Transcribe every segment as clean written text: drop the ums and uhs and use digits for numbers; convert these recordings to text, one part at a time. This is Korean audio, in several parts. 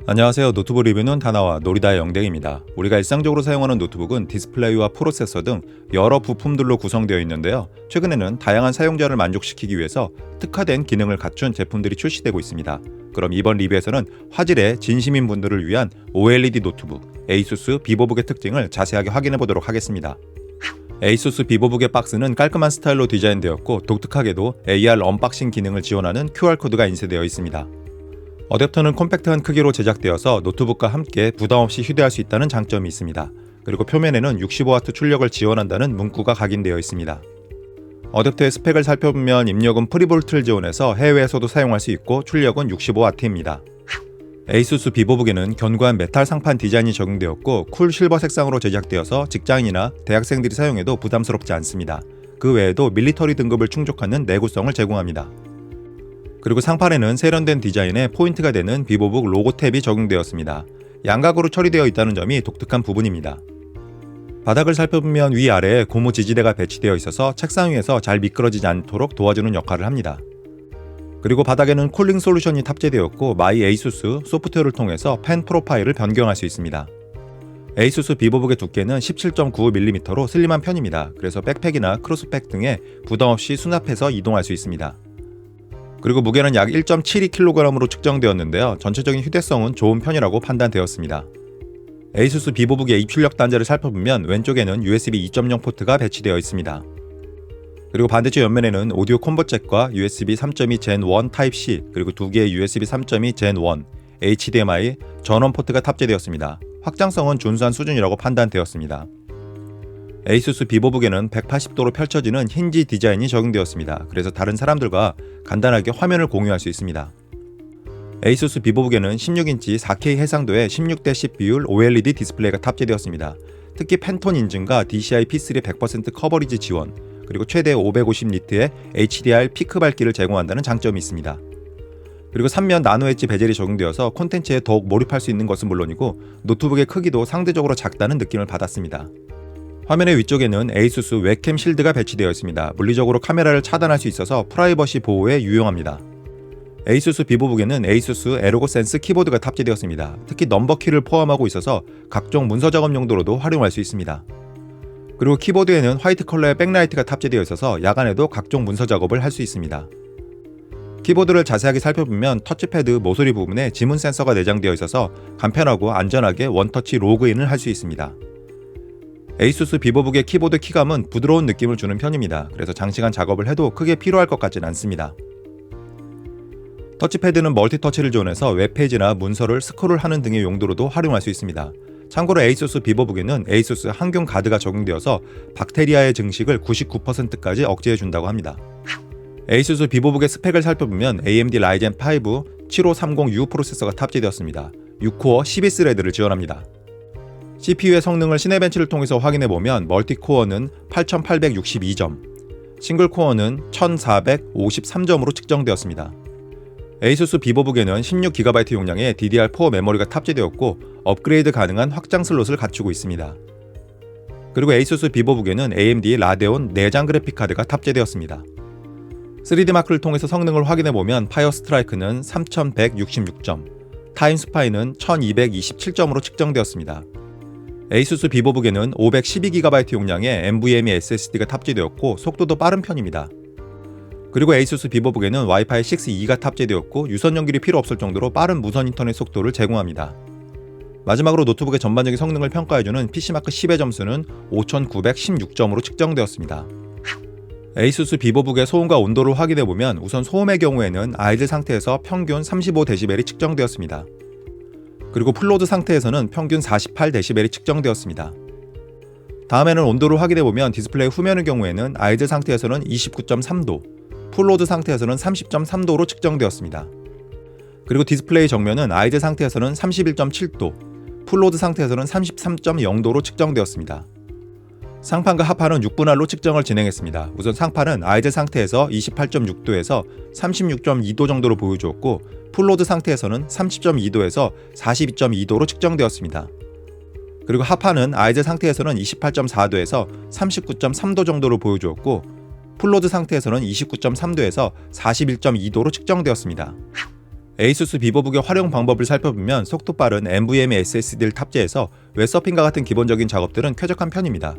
안녕하세요. 노트북 리뷰는 다나와 노리다의 영댕입니다. 우리가 일상적으로 사용하는 노트북은 디스플레이와 프로세서 등 여러 부품들로 구성되어 있는데요. 최근에는 다양한 사용자를 만족시키기 위해서 특화된 기능을 갖춘 제품들이 출시되고 있습니다. 그럼 이번 리뷰에서는 화질에 진심인 분들을 위한 OLED 노트북 ASUS 비보북의 특징을 자세하게 확인해 보도록 하겠습니다. ASUS 비보북의 박스는 깔끔한 스타일로 디자인되었고 독특하게도 AR 언박싱 기능을 지원하는 QR코드가 인쇄되어 있습니다. 어댑터는 콤팩트한 크기로 제작되어서 노트북과 함께 부담없이 휴대할 수 있다는 장점이 있습니다. 그리고 표면에는 65W 출력을 지원한다는 문구가 각인되어 있습니다. 어댑터의 스펙을 살펴보면 입력은 프리볼트를 지원해서 해외에서도 사용할 수 있고 출력은 65W입니다. ASUS 비보북에는 견고한 메탈 상판 디자인이 적용되었고 쿨 실버 색상으로 제작되어서 직장인이나 대학생들이 사용해도 부담스럽지 않습니다. 그 외에도 밀리터리 등급을 충족하는 내구성을 제공합니다. 그리고 상판에는 세련된 디자인에 포인트가 되는 비보북 로고 탭이 적용되었습니다. 양각으로 처리되어 있다는 점이 독특한 부분입니다. 바닥을 살펴보면 위아래에 고무 지지대가 배치되어 있어서 책상 위에서 잘 미끄러지지 않도록 도와주는 역할을 합니다. 그리고 바닥에는 쿨링 솔루션이 탑재되었고 마이 ASUS 소프트웨어를 통해서 펜 프로파일을 변경할 수 있습니다. ASUS 비보북의 두께는 17.95mm로 슬림한 편입니다. 그래서 백팩이나 크로스백 등에 부담없이 수납해서 이동할 수 있습니다. 그리고 무게는 약 1.72kg으로 측정되었는데요. 전체적인 휴대성은 좋은 편이라고 판단되었습니다. ASUS 비보북의 입출력 단자를 살펴보면 왼쪽에는 USB 2.0 포트가 배치되어 있습니다. 그리고 반대쪽 옆면에는 오디오 콤보 잭과 USB 3.2 Gen 1 Type-C 그리고 두 개의 USB 3.2 Gen 1 HDMI 전원 포트가 탑재되었습니다. 확장성은 준수한 수준이라고 판단되었습니다. ASUS 비보북에는 180도로 펼쳐지는 힌지 디자인이 적용되었습니다. 그래서 다른 사람들과 간단하게 화면을 공유할 수 있습니다. ASUS 비보북에는 16인치 4K 해상도의 16:10 비율 OLED 디스플레이가 탑재되었습니다. 특히 팬톤 인증과 DCI P3 100% 커버리지 지원, 그리고 최대 550니트의 HDR 피크 밝기를 제공한다는 장점이 있습니다. 그리고 3면 나노 엣지 베젤이 적용되어서 콘텐츠에 더욱 몰입할 수 있는 것은 물론이고 노트북의 크기도 상대적으로 작다는 느낌을 받았습니다. 화면의 위쪽에는 ASUS 웹캠 실드가 배치되어 있습니다. 물리적으로 카메라를 차단할 수 있어서 프라이버시 보호에 유용합니다. ASUS 비보북에는 ASUS 에르고센스 키보드가 탑재되었습니다. 특히 넘버키를 포함하고 있어서 각종 문서 작업 용도로도 활용할 수 있습니다. 그리고 키보드에는 화이트 컬러의 백라이트가 탑재되어 있어서 야간에도 각종 문서 작업을 할 수 있습니다. 키보드를 자세하게 살펴보면 터치패드 모서리 부분에 지문 센서가 내장되어 있어서 간편하고 안전하게 원터치 로그인을 할 수 있습니다. ASUS 비보북의 키보드 키감은 부드러운 느낌을 주는 편입니다. 그래서 장시간 작업을 해도 크게 피로할 것 같지는 않습니다. 터치패드는 멀티터치를 지원해서 웹페이지나 문서를 스크롤하는 등의 용도로도 활용할 수 있습니다. 참고로 ASUS 비보북에는 ASUS 항균 가드가 적용되어서 박테리아의 증식을 99%까지 억제해준다고 합니다. ASUS 비보북의 스펙을 살펴보면 AMD 라이젠 5 7530U 프로세서가 탑재되었습니다. 6코어 12스레드를 지원합니다. CPU의 성능을 시네벤치를 통해서 확인해보면 멀티코어는 8862점, 싱글코어는 1453점으로 측정되었습니다. ASUS 비보북에는 16GB 용량의 DDR4 메모리가 탑재되었고 업그레이드 가능한 확장 슬롯을 갖추고 있습니다. 그리고 ASUS 비보북에는 AMD 라데온 내장 그래픽카드가 탑재되었습니다. 3D 마크를 통해서 성능을 확인해보면 파이어 스트라이크는 3166점, 타임스파이는 1227점으로 측정되었습니다. ASUS 비보북에는 512GB 용량의 NVMe SSD가 탑재되었고 속도도 빠른 편입니다. 그리고 ASUS 비보북에는 와이파이 6E가 탑재되었고 유선 연결이 필요 없을 정도로 빠른 무선 인터넷 속도를 제공합니다. 마지막으로 노트북의 전반적인 성능을 평가해주는 PC마크 10의 점수는 5916점으로 측정되었습니다. ASUS 비보북의 소음과 온도를 확인해보면 우선 소음의 경우에는 아이들 상태에서 평균 35dB이 측정되었습니다. 그리고 풀로드 상태에서는 평균 48dB이 측정되었습니다. 다음에는 온도를 확인해보면 디스플레이 후면의 경우에는 아이들 상태에서는 29.3도, 풀로드 상태에서는 30.3도로 측정되었습니다. 그리고 디스플레이 정면은 아이들 상태에서는 31.7도, 풀로드 상태에서는 33.0도로 측정되었습니다. 상판과 하판은 6분할로 측정을 진행했습니다. 우선 상판은 아이들 상태에서 28.6도에서 36.2도 정도로 보여주었고 풀로드 상태에서는 30.2도에서 42.2도로 측정되었습니다. 그리고 하판은 아이들 상태에서는 28.4도에서 39.3도 정도로 보여주었고 풀로드 상태에서는 29.3도에서 41.2도로 측정되었습니다. 에이수스 비보북의 활용 방법을 살펴보면 속도 빠른 NVMe SSD를 탑재해서 웹서핑과 같은 기본적인 작업들은 쾌적한 편입니다.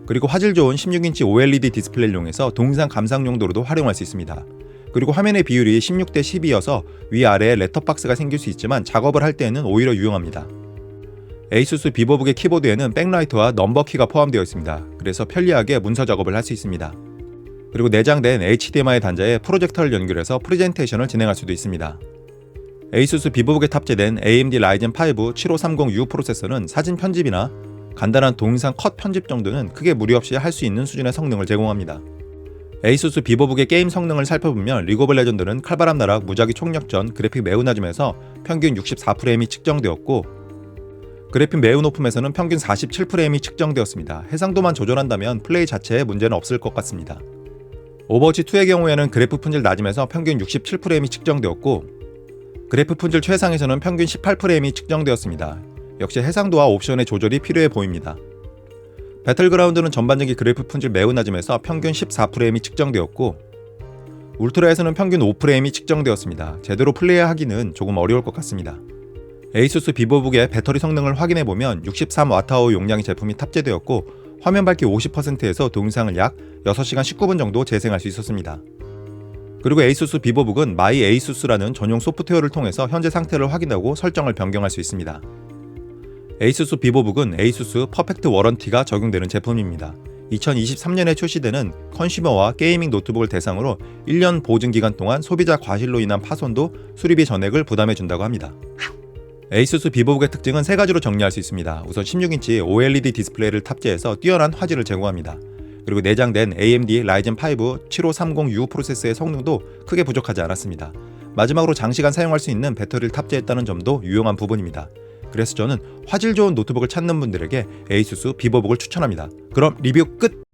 그리고 화질 좋은 16인치 OLED 디스플레이를 이용해서 동영상 감상 용도로도 활용할 수 있습니다. 그리고 화면의 비율이 16대 12여서 위아래에 렛터박스가 생길 수 있지만 작업을 할 때에는 오히려 유용합니다. 에이수스 비보북의 키보드에는 백라이트와 넘버키가 포함되어 있습니다. 그래서 편리하게 문서 작업을 할 수 있습니다. 그리고 내장된 HDMI 단자에 프로젝터를 연결해서 프레젠테이션을 진행할 수도 있습니다. 에이수스 비보북에 탑재된 AMD Ryzen 5 7530U 프로세서는 사진 편집이나 간단한 동영상 컷 편집 정도는 크게 무리 없이 할 수 있는 수준의 성능을 제공합니다. 에이수스 비보북의 게임 성능을 살펴보면 리그 오브 레전드는 칼바람 나락 무작위 총력전 그래픽 매우 낮음에서 평균 64프레임이 측정되었고, 그래픽 매우 높음에서는 평균 47프레임이 측정되었습니다. 해상도만 조절한다면 플레이 자체에 문제는 없을 것 같습니다. 오버워치 2의 경우에는 그래픽 품질 낮음에서 평균 67프레임이 측정되었고, 그래픽 품질 최상에서는 평균 18프레임이 측정되었습니다. 역시 해상도와 옵션의 조절이 필요해 보입니다. 배틀그라운드는 전반적인 그래픽 품질 매우 낮음에서 평균 14프레임이 측정되었고, 울트라에서는 평균 5프레임이 측정되었습니다. 제대로 플레이하기는 조금 어려울 것 같습니다. 에이수스 비보북의 배터리 성능을 확인해보면 63Wh 용량의 제품이 탑재되었고, 화면 밝기 50%에서 동영상을 약 6시간 19분 정도 재생할 수 있었습니다. 그리고 에이수스 비보북은 마이 에이수스라는 전용 소프트웨어를 통해서 현재 상태를 확인하고 설정을 변경할 수 있습니다. 에이수스 비보북은 에이수스 퍼펙트 워런티가 적용되는 제품입니다. 2023년에 출시되는 컨슈머와 게이밍 노트북을 대상으로 1년 보증 기간 동안 소비자 과실로 인한 파손도 수리비 전액을 부담해준다고 합니다. 에이수스 비보북의 특징은 세 가지로 정리할 수 있습니다. 우선 16인치 OLED 디스플레이를 탑재해서 뛰어난 화질을 제공합니다. 그리고 내장된 AMD Ryzen 5 7530U 프로세서의 성능도 크게 부족하지 않았습니다. 마지막으로 장시간 사용할 수 있는 배터리를 탑재했다는 점도 유용한 부분입니다. 그래서 저는 화질 좋은 노트북을 찾는 분들에게 에이수스 비보북을 추천합니다. 그럼 리뷰 끝!